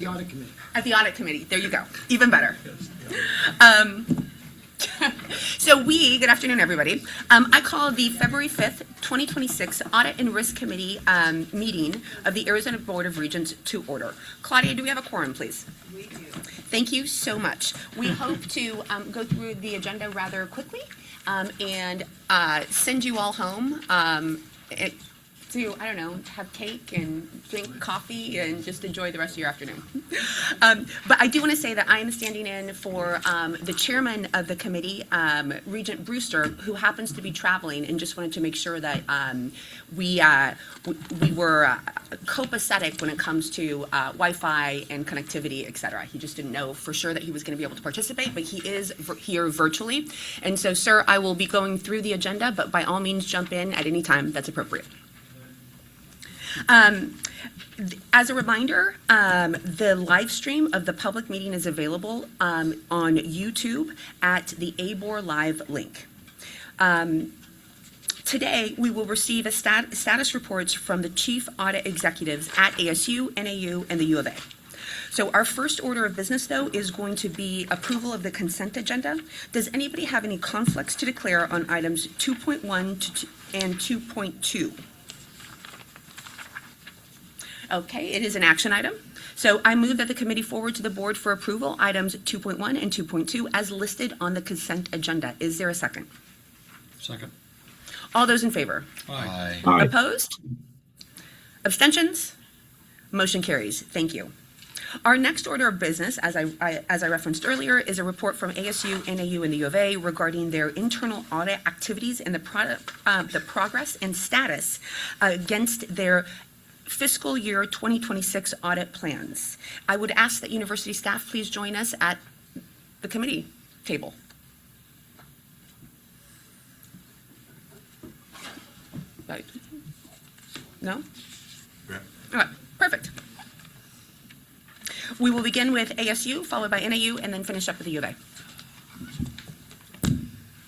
The audit committee. At the audit committee. There you go. Even better. Good afternoon, everybody. I call the February 5th, 2026 Audit and Risk Committee meeting of the Arizona Board of Regents to order. Claudia, do we have a quorum, please? We do. Thank you so much. We hope to go through the agenda rather quickly and send you all home to, I don't know, have cake and drink coffee and just enjoy the rest of your afternoon. But I do want to say that I am standing in for the chairman of the committee, Regent Brewster, who happens to be traveling, and just wanted to make sure that we were copacetic when it comes to Wi-Fi and connectivity, et cetera. He just didn't know for sure that he was going to be able to participate, but he is here virtually. And so, sir, I will be going through the agenda, but by all means, jump in at any time that's appropriate. As a reminder, the live stream of the public meeting is available on YouTube at the ABOR Live link. Today, we will receive a status reports from the chief audit executives at ASU, NAU, and the U of A. So our first order of business, though, is going to be approval of the consent agenda. Does anybody have any conflicts to declare on items 2.1 and 2.2? Okay, it is an action item. So I move that the committee forward to the board for approval items 2.1 and 2.2 as listed on the consent agenda. Is there a second? Second. All those in favor? Aye. Opposed? Abstentions? Motion carries. Thank you. Our next order of business, as I referenced earlier, is a report from ASU, NAU, and the U of A regarding their internal audit activities and the progress and status against their fiscal year 2026 audit plans. I would ask that university staff please join us at the committee table. Right. No? Yeah. All right, perfect. We will begin with ASU, followed by NAU, and then finish up with the U of A.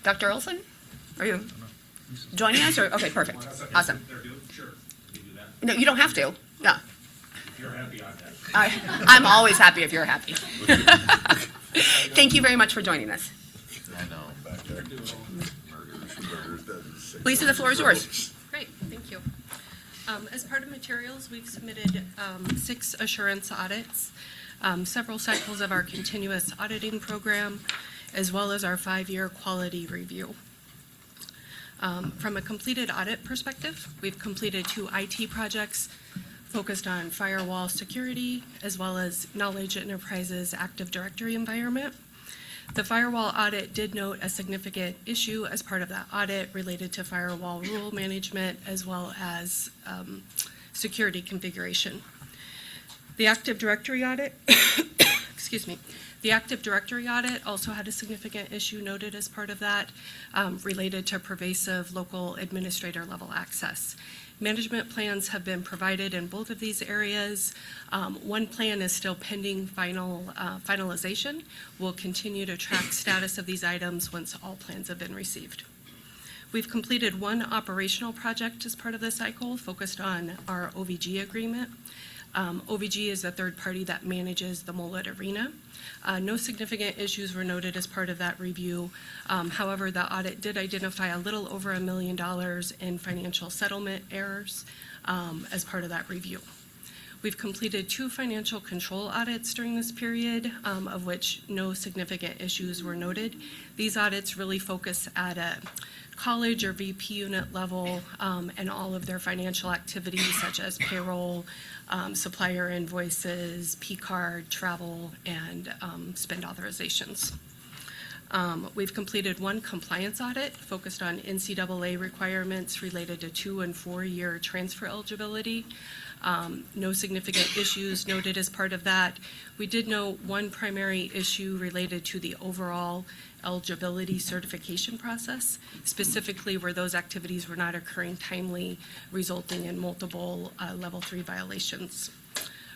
Dr. Olson, are you joining us? Or okay, perfect. Awesome. Sure. We do that. No, you don't have to. No. If you're happy, I'm happy. I'm always happy if you're happy. Thank you very much for joining us. I know. Back there. Lisa, the floor is yours. Great, thank you. As part of materials, we've submitted 6 assurance audits, several cycles of our continuous auditing program, as well as our 5-year quality review. From a completed audit perspective, we've completed 2 IT projects focused on firewall security, as well as Knowledge Enterprises Active Directory environment. The firewall audit did note a significant issue as part of that audit related to firewall rule management, as well as security configuration. The Active Directory audit, excuse me, the Active Directory audit also had a significant issue noted as part of that related to pervasive local administrator level access. Management plans have been provided in both of these areas. One plan is still pending finalization. We'll continue to track status of these items once all plans have been received. We've completed 1 operational project as part of the cycle focused on our OVG agreement. OVG is the third party that manages the Mullet Arena. No significant issues were noted as part of that review. However, the audit did identify a little over $1 million in financial settlement errors as part of that review. We've completed 2 financial control audits during this period, of which no significant issues were noted. These audits really focus at a college or VP unit level and all of their financial activities such as payroll, supplier invoices, P-card, travel, and spend authorizations. We've completed 1 compliance audit focused on NCAA requirements related to 2- and 4-year transfer eligibility. No significant issues noted as part of that. We did note 1 primary issue related to the overall eligibility certification process, specifically where those activities were not occurring timely, resulting in multiple level 3 violations.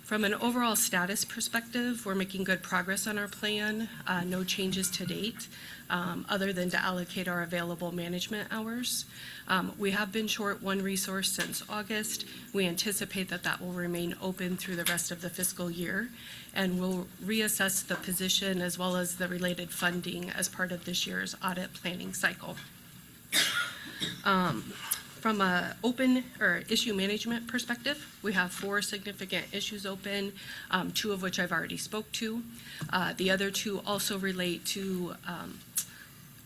From an overall status perspective, we're making good progress on our plan. No changes to date, other than to allocate our available management hours. We have been short one resource since August. We anticipate that that will remain open through the rest of the fiscal year, and we'll reassess the position as well as the related funding as part of this year's audit planning cycle. From a open or issue management perspective, we have 4 significant issues open, 2 of which I've already spoke to. The other 2 also relate to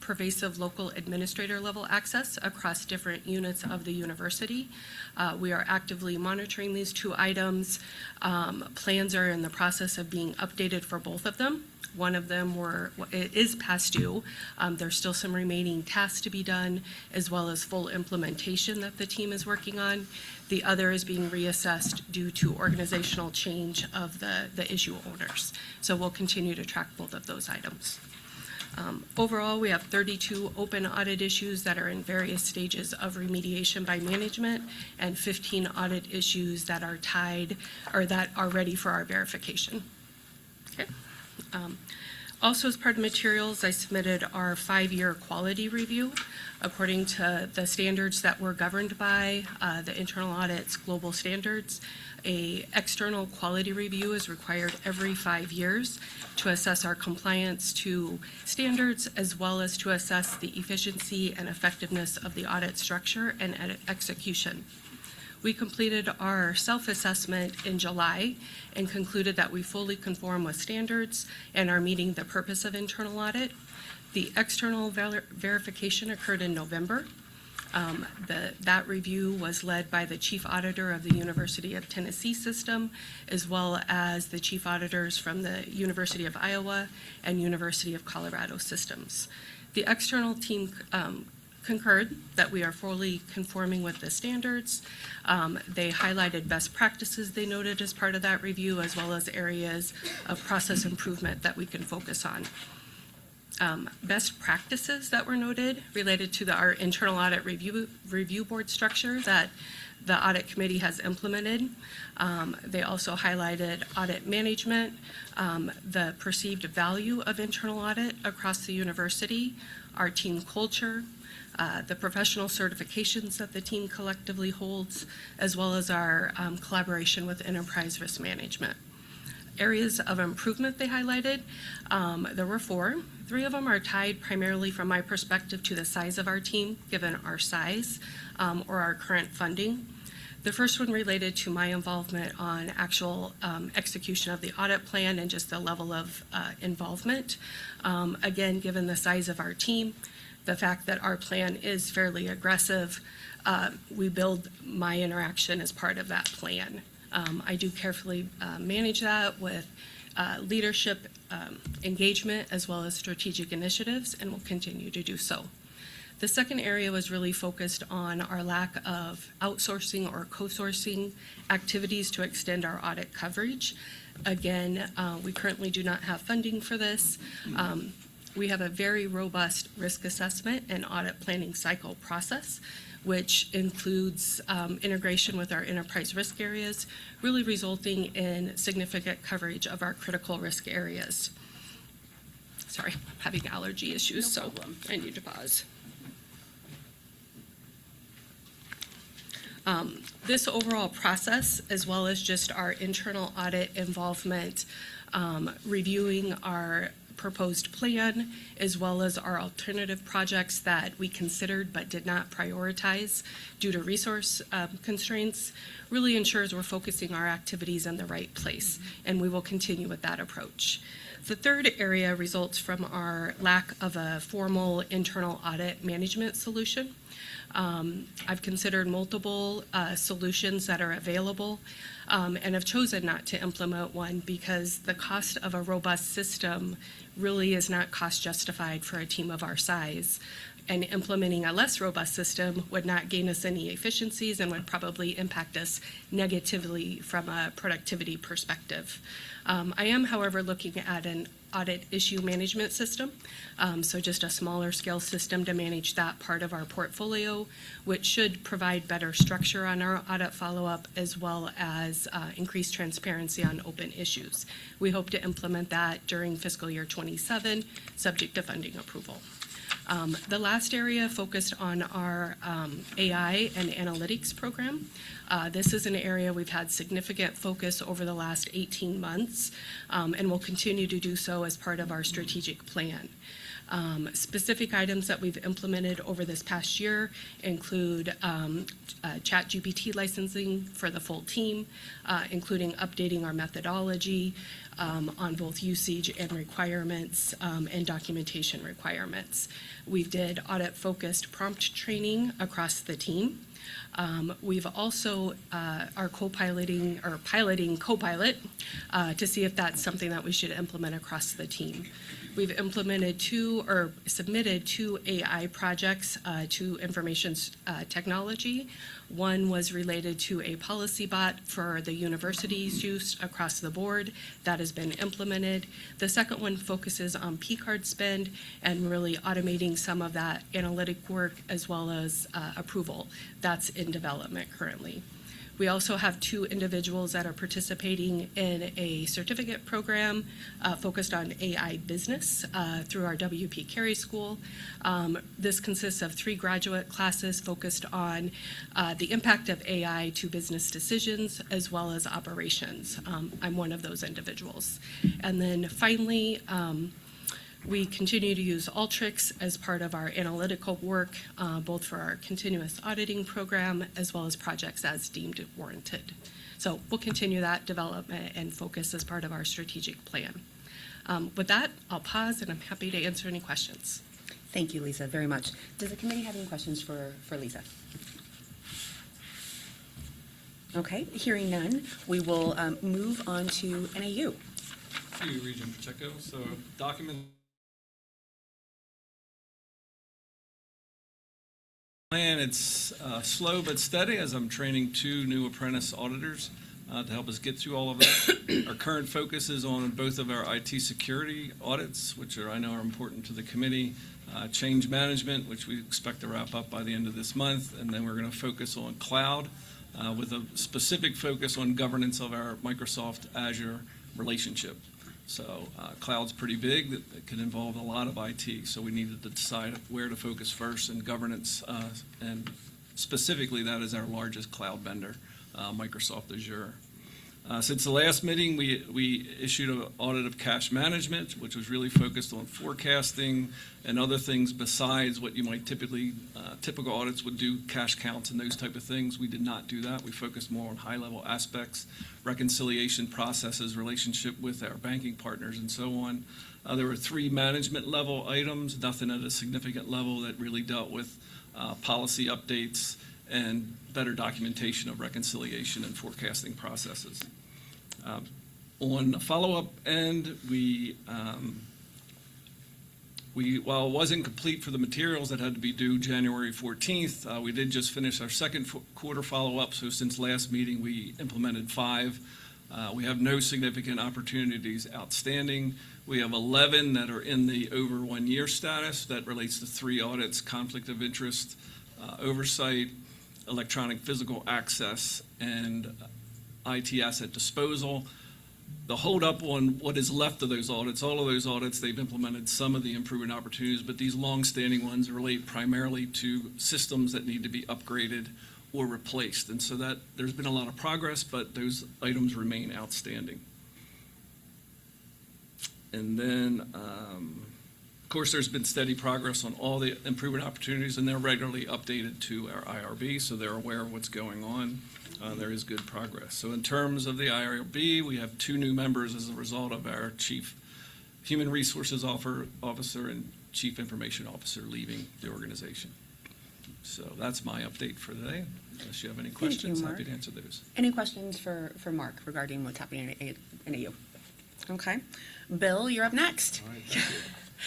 pervasive local administrator level access across different units of the university. We are actively monitoring these 2 items. Plans are in the process of being updated for both of them. One of them it is past due. There's still some remaining tasks to be done, as well as full implementation that the team is working on. The other is being reassessed due to organizational change of the issue owners. So we'll continue to track both of those items. Overall, we have 32 open audit issues that are in various stages of remediation by management, and 15 audit issues that are tied or that are ready for our verification. Okay. Also, as part of materials, I submitted our 5-year quality review according to the standards that we're governed by, the internal audit's global standards. An external quality review is required every 5 years to assess our compliance to standards, as well as to assess the efficiency and effectiveness of the audit structure and execution. We completed our self-assessment in July and concluded that we fully conform with standards and are meeting the purpose of internal audit. The external verification occurred in November. That review was led by the Chief Auditor of the University of Tennessee system, as well as the Chief Auditors from the University of Iowa and University of Colorado systems. The external team concurred that we are fully conforming with the standards. They highlighted best practices they noted as part of that review, as well as areas of process improvement that we can focus on. Best practices that were noted related to our internal audit review board structure that the audit committee has implemented. They also highlighted audit management, the perceived value of internal audit across the university, our team culture, the professional certifications that the team collectively holds, as well as our collaboration with enterprise risk management. Areas of improvement they highlighted, there were 4. 3 of them are tied primarily from my perspective to the size of our team, given our size or our current funding. The first one related to my involvement on actual execution of the audit plan and just the level of involvement. Again, given the size of our team, the fact that our plan is fairly aggressive, we build my interaction as part of that plan. I do carefully manage that with leadership engagement as well as strategic initiatives, and will continue to do so. The second area was really focused on our lack of outsourcing or co-sourcing activities to extend our audit coverage. Again, we currently do not have funding for this. We have a very robust risk assessment and audit planning cycle process, which includes integration with our enterprise risk areas, really resulting in significant coverage of our critical risk areas. Sorry, I'm having allergy issues, No so problem. I need to pause. This overall process, as well as just our internal audit involvement, reviewing our proposed plan, as well as our alternative projects that we considered but did not prioritize due to resource constraints, really ensures we're focusing our activities in the right place, and we will continue with that approach. The third area results from our lack of a formal internal audit management solution. I've considered multiple solutions that are available and have chosen not to implement one because the cost of a robust system really is not cost justified for a team of our size. and implementing a less robust system would not gain us any efficiencies and would probably impact us negatively from a productivity perspective. I am, however, looking at an audit issue management system, so just a smaller scale system to manage that part of our portfolio, which should provide better structure on our audit follow-up as well as increased transparency on open issues. We hope to implement that during fiscal year 27, subject to funding approval. The last area focused on our AI and analytics program. This is an area we've had significant focus over the last 18 months and will continue to do so as part of our strategic plan. Specific items that we've implemented over this past year include ChatGPT licensing for the full team, including updating our methodology on both usage and requirements and documentation requirements. We did audit-focused prompt training across the team. We've also are piloting Copilot to see if that's something that we should implement across the team. We've implemented submitted two AI projects to information technology. One was related to a policy bot for the university's use across the board. That has been implemented. The second one focuses on P-card spend and really automating some of that analytic work as well as approval. That's in development currently. We also have two individuals that are participating in a certificate program focused on AI business through our WP Carey School. This consists of 3 graduate classes focused on the impact of AI to business decisions as well as operations. I'm one of those individuals. And then finally, we continue to use Alteryx as part of our analytical work, both for our continuous auditing program as well as projects as deemed warranted. So we'll continue that development and focus as part of our strategic plan. With that, I'll pause and I'm happy to answer any questions. Thank you, Lisa, very much. Does the committee have any questions for Lisa? Okay, hearing none, we will move on to NAU. Thank you, Regent Pacheco. So document plan, it's slow but steady as I'm training 2 new apprentice auditors to help us get through all of that. Our current focus is on both of our IT security audits, which I know are important to the committee, change management, which we expect to wrap up by the end of this month, and then we're going to focus on cloud with a specific focus on governance of our Microsoft Azure relationship. So cloud's pretty big. It can involve a lot of IT, so we needed to decide where to focus first, and governance, and specifically that is our largest cloud vendor, Microsoft Azure. Since the last meeting, we issued an audit of cash management, which was really focused on forecasting and other things besides what you might typical audits would do, cash counts and those type of things. We did not do that. We focused more on high-level aspects, reconciliation processes, relationship with our banking partners, and so on. There were 3 management-level items, nothing at a significant level that really dealt with policy updates and better documentation of reconciliation and forecasting processes. On the follow-up end, while it wasn't complete for the materials that had to be due January 14th, we did just finish our second quarter follow-up, so since last meeting we implemented 5. We have no significant opportunities outstanding. We have 11 that are in the over 1 year status. That relates to 3 audits, conflict of interest, oversight, electronic physical access, and IT asset disposal. The holdup on what is left of those audits, all of those audits, they've implemented some of the improvement opportunities, but these long-standing ones relate primarily to systems that need to be upgraded or replaced. And so that there's been a lot of progress, but those items remain outstanding. And then, of course, there's been steady progress on all the improvement opportunities, and they're regularly updated to our IRB, so they're aware of what's going on. There is good progress. So in terms of the IRB, we have 2 new members as a result of our Chief Human Resources Officer and Chief Information Officer leaving the organization. So that's my update for today. Unless you have any questions, Mark. happy to answer those. Any questions for Mark regarding what's happening in NAU? Okay. Bill, you're up next. All right, thank you.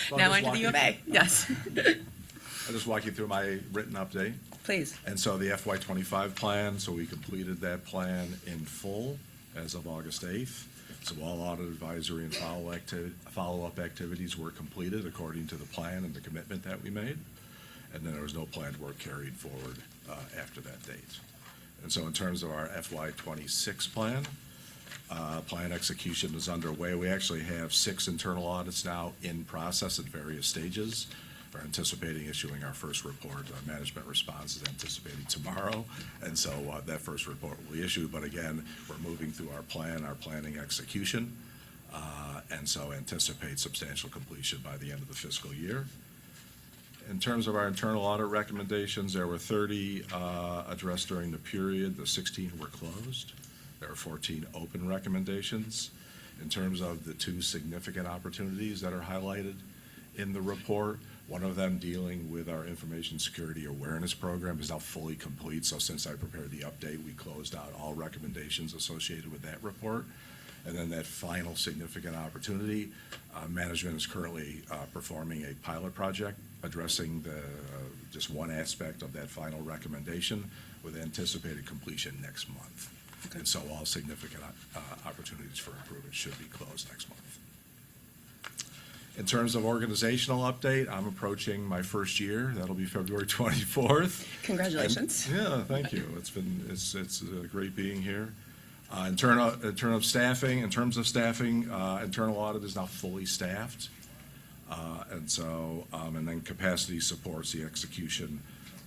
So I'll Now just onto walk the U you- of A. Yes. I'll just walk you through my written update. Please. And so the FY '25 plan, so we completed that plan in full as of August 8th. So all audit advisory and follow-up activities were completed according to the plan and the commitment that we made. And then there was no planned work carried forward after that date. And so in terms of our FY '26 plan, plan execution is underway. We actually have 6 internal audits now in process at various stages. We're anticipating issuing our first report. Management response is anticipated tomorrow, and so that first report will be issued. But again, we're moving through our plan, our planning execution, and so anticipate substantial completion by the end of the fiscal year. In terms of our internal audit recommendations, there were 30 addressed during the period. The 16 were closed. There are 14 open recommendations. In terms of the 2 significant opportunities that are highlighted in the report, one of them dealing with our information security awareness program is now fully complete. So since I prepared the update, we closed out all recommendations associated with that report. And then that final significant opportunity, management is currently performing a pilot project addressing just one aspect of that final recommendation with anticipated completion next month. Okay. And so all significant opportunities for improvement should be closed next month. In terms of organizational update, I'm approaching my first year. That'll be February 24th. Congratulations. And, yeah, thank you. It's great being here. In terms of staffing, internal audit is now fully staffed. And then capacity supports the execution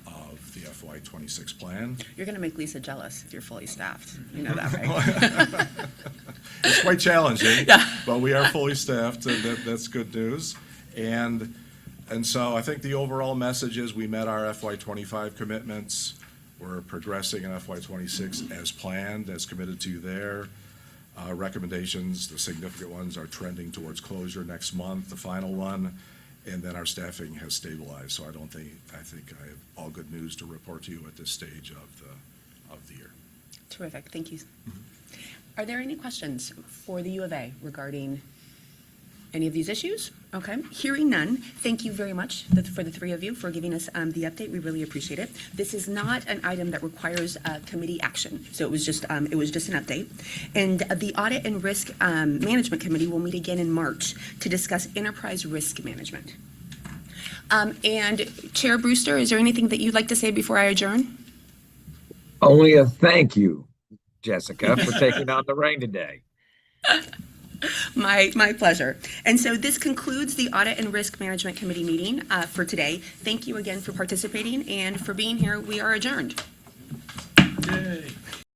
of the FY '26 plan. You're going to make Lisa jealous if you're fully staffed. You know that, right? It's quite challenging, but we are fully staffed, and that's good news. And so I think the overall message is we met our FY '25 commitments. We're progressing in FY '26 as planned, as committed to there. Recommendations, the significant ones, are trending towards closure next month, the final one, and then our staffing has stabilized. So I think I have all good news to report to you at this stage of the year. Terrific. Thank you. Are there any questions for the U of A regarding any of these issues? Okay. Hearing none, thank you very much for the 3 of you for giving us the update. We really appreciate it. This is not an item that requires committee action, so it was just an update. And the Audit and Risk Management Committee will meet again in March to discuss enterprise risk management. And Chair Brewster, is there anything that you'd like to say before I adjourn? Only a thank you, Jessica, for taking on the reign today. My pleasure. And so this concludes the Audit and Risk Management Committee meeting for today. Thank you again for participating and for being here. We are adjourned. Yay.